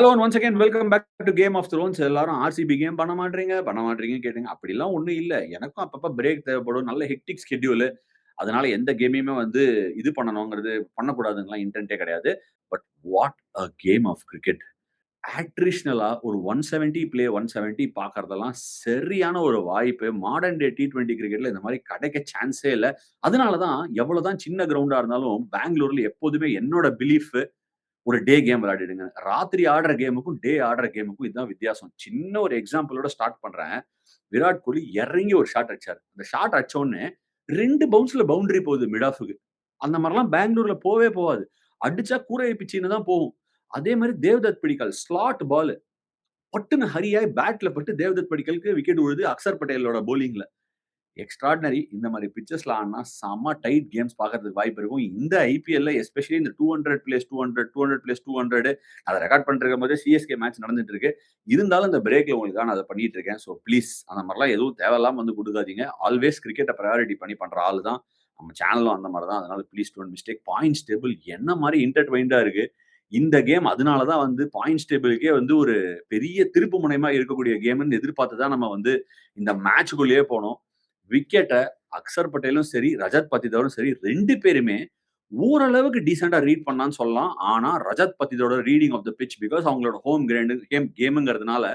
Hello and once again welcome back to Game of Thrones. எல்லாரும் RCB game பண்ண மாட்றீங்கன்னு கேட்டீங்க. அப்படிலாம் ஒண்ணும் இல்ல. எனக்கும் அப்பப்ப பிரேக் தேவைப்படும். நல்ல ஹெக்டிக் ஸ்கெட்யூலு. அதனால எந்த கேமையுமே வந்து இது பண்ணணுங்கிறது பண்ணக்கூடாதுன்னுலாம் இன்டென்ட்டே கிடையாது. But what a game of cricket. அட்ரிஷனலா ஒரு 170 பிளே 170 பார்க்கறதெல்லாம் சரியான ஒரு வாய்ப்பு. மாடர்ன் டே T20 கிரிக்கெட்ல இந்த மாரி கிடைக்க சான்ஸே இல்ல. அதனால தான் எவ்வளவுதான் சின்ன கிரவுண்டா இருந்தாலும் பெங்களூர்ல எப்போதுமே என்னோட பிலீஃப் ஒரு டே கேம் விளையாடிடுங்க. ராத்திரி ஆடுற கேமுக்கும், டே ஆடுற கேமுக்கும் இதுதான் வித்தியாசம். சின்ன ஒரு எக்ஸாம்பிளோட ஸ்டார்ட் பண்றேன். விராட் கோலி இறங்கி ஒரு ஷாட் அடிச்சாரு. அந்த ஷாட் அடிச்ச உடனே 2 பவுன்ஸ்ல பவுண்டரி போகுது மிட் ஆஃப்க்கு. அந்த மாரிலாம் பெங்களூர்ல போவே போவாது. அடிச்சா கூரைய பிச்சுன்னு தான் போகும். அதே மாரி தேவ்தத் பிடிக்கல் ஸ்லாட் பால் பட்டுன்னு ஹரியாய் பேட்ல பட்டு தேவ்தத் படிக்கலுக்கு விக்கெட் விழுது அக்சர் பட்டேலோட பவுலிங்ல. எக்ஸ்ட்ரார்டினரி. இந்த மாரி பிட்சஸ்ல ஆடுனா செம்ம டைட் கேம்ஸ் பார்க்கறதுக்கு வாய்ப்பு இருக்கும். இந்த ஐபிஎல்ல எஸ்பெஷலி இந்த 200 பிளேஸ் 200, 200 பிளேஸ் 200 அத ரெக்கார்ட் பண்ணிட்டு இருக்கும்போதே சிஎஸ்கே மேட்ச் நடந்துட்டு இருக்கு. இருந்தாலும் இந்த பிரேக்ல உங்களுக்காக நான் அத பண்ணிட்டு இருக்கேன். ஸோ ப்ளீஸ் அந்த மாரிலாம் எதுவும் தேவையில்லாம வந்து குடுக்காதீங்க. ஆல்வேஸ் கிரிக்கெட்ட பிரையாரிட்டி பண்ணி பண்ற ஆளு தான். நம்ம சேனலும் அந்த மாரி தான். அதனால please don't mistake. Points table என்ன மாரி இன்டர்ட்வைன்டா இருக்கு. இந்த கேம் அதனால தான் வந்து பாயிண்ட்ஸ் டேபிள்க்கே வந்து ஒரு பெரிய திருப்பு முனையமா இருக்கக்கூடிய கேம்ன்னு எதிர்பார்த்து தான் நம்ம வந்து இந்த மேட்ச்க்குள்ளேயே போனோம். விக்கெட்ட அக்சர் பட்டேலும் சரி, ரஜத் பத்திதாரும் சரி 2 பேருமே ஓரளவுக்கு டீசென்ட்டா ரீட் பண்ணான்னு சொல்லலாம். ஆனா, ரஜத் பத்திதோட reading of the pitch because அவங்களோட ஹோம் கிரவுண்டு கேம்ங்கிறதுனால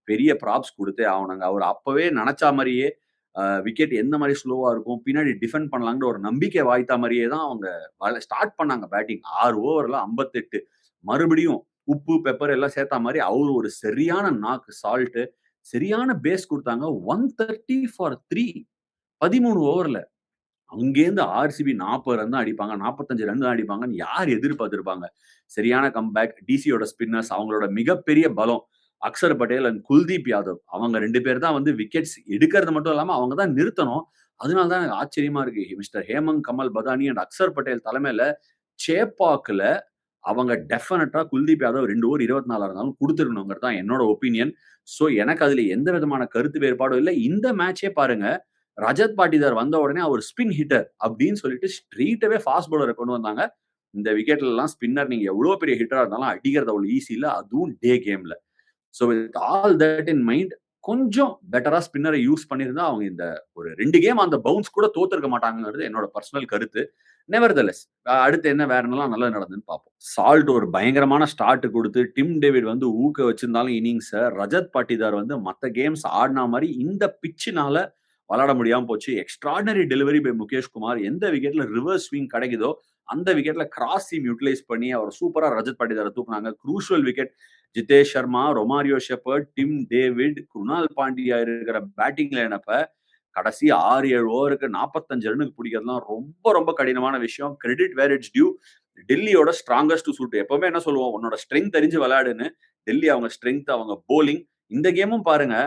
பெரிய ப்ராப்ஸ் குடுத்தே ஆகணுங்க. அவரு அப்பவே நெனச்சா மாரியே விக்கெட் எந்த மாரி ஸ்லோவா இருக்கும், பின்னாடி டிஃபெண்ட் பண்ணலாங்கிற ஒரு நம்பிக்கை வாய்த்தா மாரியே தான் அவங்க ஸ்டார்ட் பண்ணாங்க பேட்டிங். 6 ஓவர்ல 58 மறுபடியும் உப்பு, பெப்பர் எல்லாம் சேர்த்தா மாரி அவரு ஒரு சரியான நாக்கு சால்ட்டு சரியான பேஸ் குடுத்தாங்க. 130 ஃபார் 3 13 ஓவர்ல. அங்கேருந்து ஆர்சிபி 40 ரன் தான் அடிப்பாங்க. 45 ரன் தான் அடிப்பாங்கன்னு யார் எதிர்பார்த்திருப்பாங்க? சரியான கம்பேக். டிசியோட ஸ்பின்னர்ஸ் அவங்களோட மிகப்பெரிய பலம். அக்சர் பட்டேல் அண்ட் குல்தீப் யாதவ். அவங்க 2 பேர் தான் வந்து விக்கெட்ஸ் எடுக்கிறது மட்டும் இல்லாம அவங்க தான் நிறுத்தணும். அதனால தான் எனக்கு ஆச்சரியமா இருக்கு. மிஸ்டர் ஹேமந்த் கமல் பதானி அண்ட் அக்சர் பட்டேல் தலைமையில சேப்பாக்ல அவங்க டெஃபினட்டா குல்தீப் யாதவ் 2 ஓவர் 24 இருந்தாலும் குடுத்துருக்கணுங்கிறது தான் என்னோட ஒப்பீனியன். ஸோ எனக்கு அதுல எந்த விதமான கருத்து வேறுபாடும் இல்ல. இந்த மேட்ச்சே பாருங்க. ரஜத் பாட்டிதார் வந்த உடனே அவர் ஸ்பின் ஹிட்டர் அப்படின்னு சொல்லிட்டு ஸ்ட்ரெய்ட்டாவே ஃபாஸ்ட் பவுலர கொண்டு வந்தாங்க. இந்த விக்கெட்லலாம் ஸ்பின்னர் நீங்க எவ்வளோ பெரிய ஹிட்டரா இருந்தாலும் அடிக்கிறது அவ்வளோ ஈஸி இல்ல. அதுவும் டே கேம்ல. So with all that in mind கொஞ்சம் பெட்டரா ஸ்பின்னர யூஸ் பண்ணியிருந்தா அவங்க இந்த ஒரு 2 கேம் அந்த பவுன்ஸ் கூட தோத்துருக்க மாட்டாங்கங்கிறது என்னோட பர்சனல் கருத்து. நெவர்தலெஸ் அடுத்து என்ன வேற என்னலாம் நல்லது நடந்ததுன்னு பார்ப்போம். சால்ட் ஒரு பயங்கரமான ஸ்டார்ட் குடுத்து டிம் டேவிட் வந்து ஊக்க வச்சிருந்தாலும் இன்னிங்ஸ ரஜத் பாட்டிதார் வந்து மத்த கேம்ஸ் ஆடுனா மாரி இந்த பிட்ச்னால விளையாட முடியாம போச்சு. Extraordinary delivery by Mukesh Kumar. எந்த விக்கெட்ல ரிவர்ஸ் ஸ்விங் கிடைக்குதோ அந்த விக்கெட்ல கிராஸ் சீம் யூட்டிலைஸ் பண்ணி அவர் சூப்பரா ரஜத் பாட்டிதார தூக்குனாங்க. Crucial wicket. Jitesh Sharma, Romario Shepherd, Tim David, Krunal Pandya இருக்கிற பேட்டிங் லைனப்ப கடைசி 6, 7 ஓவருக்கு 45 ரன்னுக்கு பிடிக்கிறதுலாம் ரொம்ப, ரொம்ப கடினமான விஷயம். Credit where it's due. டெல்லியோட ஸ்ட்ராங்கஸ்ட் சூட். எப்பவுமே என்ன சொல்லுவோம், உன்னோட ஸ்ட்ரெங்த் அறிஞ்சு விளையாடுன்னு. டெல்லி அவங்க ஸ்ட்ரெங்த், அவங்க போலிங். இந்த கேமும் பாருங்க,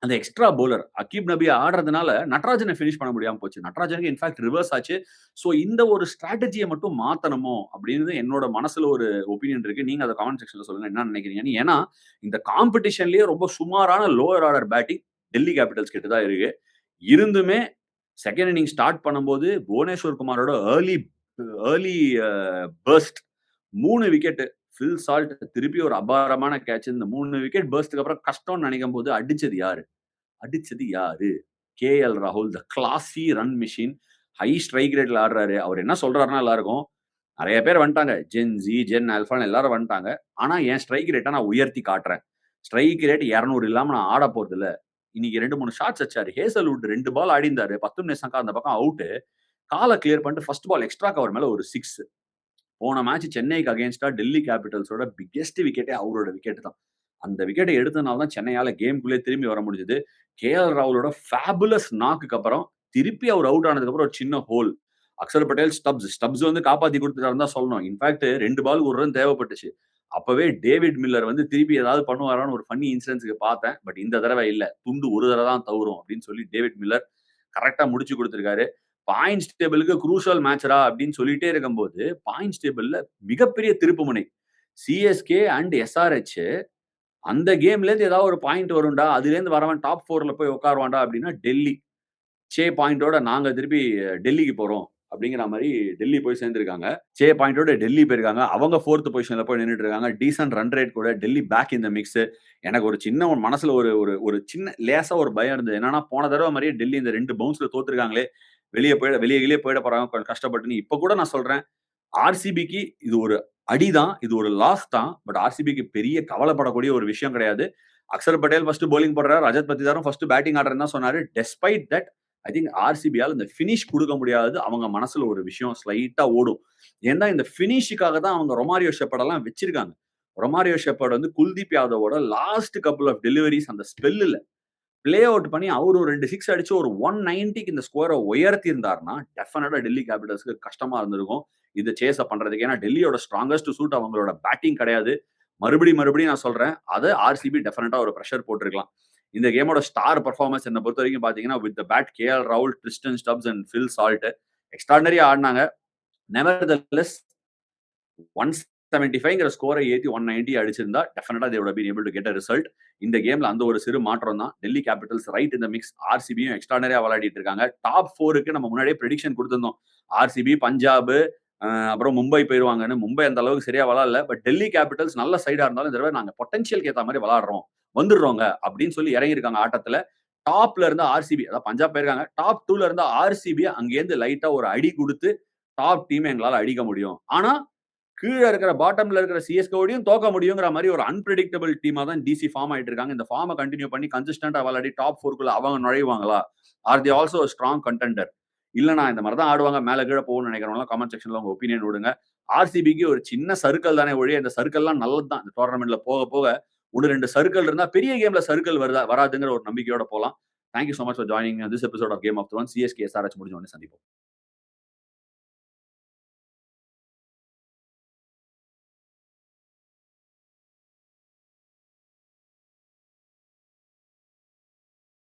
அந்த எக்ஸ்ட்ரா பவுலர் அகீப் நபி ஆடுறதுனால நட்ராஜன பினிஷ் பண்ண முடியாம போச்சு. நட்ராஜனுக்கு இன்ஃபாக்ட் ரிவர்ஸ் ஆச்சு. ஸோ இந்த ஒரு ஸ்ட்ராட்டஜிய மட்டும் மாத்தணுமோ அப்படின்னு என்னோட மனசுல ஒரு ஒப்பீனியன் இருக்கு. நீங்க அத காமெண்ட் செக்ஷன்ல சொல்லுங்க. என்ன நினைக்கிறீங்கன்னு. ஏன்னா, இந்த காம்படிஷன்லயே ரொம்ப சுமாரான lower order batting Delhi Capitals கிட்ட தான் இருக்கு. இருந்துமே செகண்ட் இன்னிங் ஸ்டார்ட் பண்ணும்போது புவனேஸ்வர் குமாரோட early early first 3 wicket Phil Salt திருப்பி ஒரு அபாரமான கேட்ச். இந்த 3 விக்கெட் பர்ஸ்ட்க்கு அப்புறம் கஷ்டம்னு நினைக்கும்போது அடிச்சது யாரு? அடிச்சது யாரு? கேஎல் ராகுல் the classy run machine. High strike ரேட்ல ஆடுறாரு. அவர் என்ன சொல்றாருன்னா எல்லாருக்கும், நெறைய பேர் வந்துட்டாங்க. ஜென் ஜி, ஜென் ஆல்ஃபான்னு எல்லாரும் வந்துட்டாங்க. ஆனா என் ஸ்ட்ரைக் ரேட்ட நான் உயர்த்தி காட்டுறேன். ஸ்ட்ரைக் ரேட் 200 இல்லாம நான் ஆடப் போறதில்ல. இன்னைக்கு 2, 3 ஷாட்ஸ் அடிச்சாரு. ஹேசல்வுட் 2 பால் ஆடியிருந்தாரு. பத்தும் நேசங்கா அந்த பக்கம் அவுட். கால கிளியர் பண்ணிட்டு ஃபர்ஸ்ட் பால் எக்ஸ்ட்ரா கவர் மேல ஒரு 6. போன மேட்ச் சென்னைக்கு அகைன்ஸ்டா டெல்லி கேபிட்டல்ஸோட பிக்கெஸ்ட் விக்கெட்டே அவரோட விக்கெட் தான். அந்த விக்கெட்ட எடுத்தனால தான் சென்னையால கேம்குள்ளே திரும்பி வர முடிஞ்சது. கேஎல் ராகுலோட ஃபேபுலஸ் நாக்குக்கு அப்புறம் திருப்பி அவர் அவுட் ஆனதுக்கு அப்புறம் ஒரு சின்ன ஹோல். அக்சர் பட்டேல் ஸ்டப்ஸ் வந்து காப்பாத்தி குடுத்துட்டாருன்னு தான் சொல்லணும். இன்ஃபாக்ட் 2 பாலுக்கு 1 ரன் தேவைப்பட்டுச்சு. அப்பவே டேவிட் மில்லர் வந்து திருப்பி ஏதாவது பண்ணுவாரான்னு ஒரு ஃபன்னி இன்சிடென்ட்ஸ்க்கு பார்த்தேன். பட் இந்த தடவ இல்ல. துண்டு ஒரு தடவ தான் தவறும் அப்படின்னு சொல்லி டேவிட் மில்லர் கரெக்ட்டா முடிச்சு குடுத்திருக்காரு. பாயிண்ட்ஸ் டேபிளுக்கு குரூஷியல் மேட்ச்ரா அப்படின்னு சொல்லிட்டே இருக்கும்போது, பாயிண்ட்ஸ் டேபிள்ல மிகப்பெரிய திருப்புமுனை. சிஎஸ்கே அண்ட் எஸ்ஆர்எச் அந்த கேம்லேருந்து ஏதாவது ஒரு பாயிண்ட் வரும்டா. அதுலேருந்து வரவன் டாப் 4ல போய் உட்காருவான்டா அப்படின்னா டெல்லி. பாயிண்டோட நாங்க திருப்பி டெல்லிக்கு போறோம் அப்படிங்கிற மாரி டெல்லி போய் சேர்ந்திருக்காங்க. பாயிண்டோட டெல்லி போயிருக்காங்க. அவங்க 4த் பொசிஷன்ல போய் நின்னுட்டு இருக்காங்க. டீசென்ட் ரன் ரேட் கூட Delhi back in the mix. எனக்கு ஒரு சின்ன ஒரு மனசுல ஒரு ஒரு ஒரு சின்ன லேசா ஒரு பயம் இருந்தது. என்னன்னா, போன தடவ மாரியே டெல்லி இந்த 2 பவுன்ஸ்ல தோத்துருக்காங்களே! வெளிய கிளிய போயிட போறாங்க கொஞ்சம் கஷ்டப்பட்டுன்னு. இப்ப கூட நான் சொல்றேன். ஆர்சிபிக்கு இது ஒரு அடி தான். இது ஒரு லாஸ் தான். பட் ஆர்சிபிக்கு பெரிய கவலைப்படக்கூடிய ஒரு விஷயம் கிடையாது. அக்ஷர் பட்டேல் ஃபர்ஸ்ட் பவுலிங் போடுறாரு. ரஜத் பத்திதாரும் ஃபர்ஸ்ட் பேட்டிங் ஆடுறேன்னு தான் சொன்னாரு. டெஸ்பைட் தட் ஐ திங்க் ஆர்சிபியால இந்த பினிஷ் குடுக்க முடியாது. அவங்க மனசுல ஒரு விஷயம் ஸ்லைட்டா ஓடும். ஏன்னா இந்த பினிஷ்க்காக தான் அவங்க ரொமாரியோ ஷெப்பர்ட் வச்சிருக்காங்க. ரொமாரியோ ஷெப்பர்ட் குல்தீப் யாதவோட லாஸ்ட் கப்புள் ஆஃப் டெலிவரீஸ் அந்த ஸ்பெல்லுல பிளே அவுட் பண்ணி அவரு ஒரு 2 சிக்ஸ் அடிச்சு ஒரு 190க்கு இந்த ஸ்கோர உயர்த்தி இருந்தார்னா, டெஃபினட்டா டெல்லி கேபிட்டல்ஸ்க்கு கஷ்டமா இருந்திருக்கும். இத சேஸ பண்றதுக்கு. ஏன்னா டெல்லியோட ஸ்ட்ராங்கஸ்ட் சூட் அவங்களோட பேட்டிங் கிடையாது. மறுபடியும் நான் சொல்றேன். அத ஆர்சிபி டெஃபினட்டா ஒரு பிரஷர் போட்டிருக்கலாம். இந்த கேமோட ஸ்டார் பெர்ஃபார்மன்ஸ் என்ன பொறுத்தவரைக்கும் பார்த்தீங்கன்னா, வித் த பேட் கேஎல் ராகுல், Tristan Stubbs and Phil Salt எக்ஸ்ட்ரார்டினரியா ஆடுனாங்க. நெவர்தலெஸ் 175ங்கிற ஸ்கோர ஏத்தி 190 அடிச்சிருந்தா டெஃபினட்டா they would have been able to get a result. இந்த கேம்ல அந்த ஒரு சிறு மாற்றம் தான். Delhi Capitals right in the mix. ஆர்சிபியும் எக்ஸ்ட்ரார்டினரியா விளையாடிட்டு இருக்காங்க. டாப் 4க்கு நம்ம முன்னாடியே பிரெடிக்ஷன் குடுத்திருந்தோம். ஆர்சிபி, பஞ்சாப் அப்புறம் மும்பை போயிருவாங்கன்னு. மும்பை அந்த அளவுக்கு சரியா விளையாடல. பட் டெல்லி கேபிட்டல்ஸ் நல்ல சைடா இருந்தாலும் இந்த தடவ நாங்க பொட்டன்ஷியல்க்கு ஏத்த மாரி விளையாடுறோம். வந்துடுறோங்க அப்படின்னு சொல்லி இறங்கியிருக்காங்க ஆட்டத்துல. டாப்ல இருந்த ஆர்சிபி அதாவது பஞ்சாப் போயிருக்காங்க. டாப் 2ல இருந்த ஆர்சிபிய அங்கேருந்து லைட்டா ஒரு அடி குடுத்து டாப் டீம் எங்களால அடிக்க முடியும். ஆனா கீழ இருக்கிற பாட்டம்ல இருக்கிற சிஎஸ்கேவோடையும் தோக்க முடியுங்கிற மாரி ஒரு அன்பிரெடிக்டபிள் டீமா தான் டிசி ஃபார்ம் ஆயிட்டு இருக்காங்க. இந்த ஃபார்ம கன்டின்யூ பண்ணி கன்சிஸ்டன்ட்டா விளையாடி டாப் 4க்குள்ள அவங்க நுழைவாங்களா? Or they also strong contender? இல்லன்னா இந்த மாரி தான் ஆடுவாங்க. மேல கீழ போகும்னு நினைக்கிறவங்கலாம் கமெண்ட் செக்ஷன்ல உங்க ஒப்பீனியன் விடுங்க. ஆர்சிபிக்கு ஒரு சின்ன சர்க்கிள் தானே ஒழிய இந்த சர்க்கிள்லாம் நல்லது தான். இந்த டோர்னமென்ட்ல போக போக 1, 2 சர்க்கிள் இருந்தா பெரிய கேம்ல சர்க்கிள் வராதுங்கிற ஒரு நம்பிக்கையோட போலாம். Thank you so much for joining this episode of Game of Thrones. CSK SRH முடிஞ்ச உடனே சந்திப்போம்.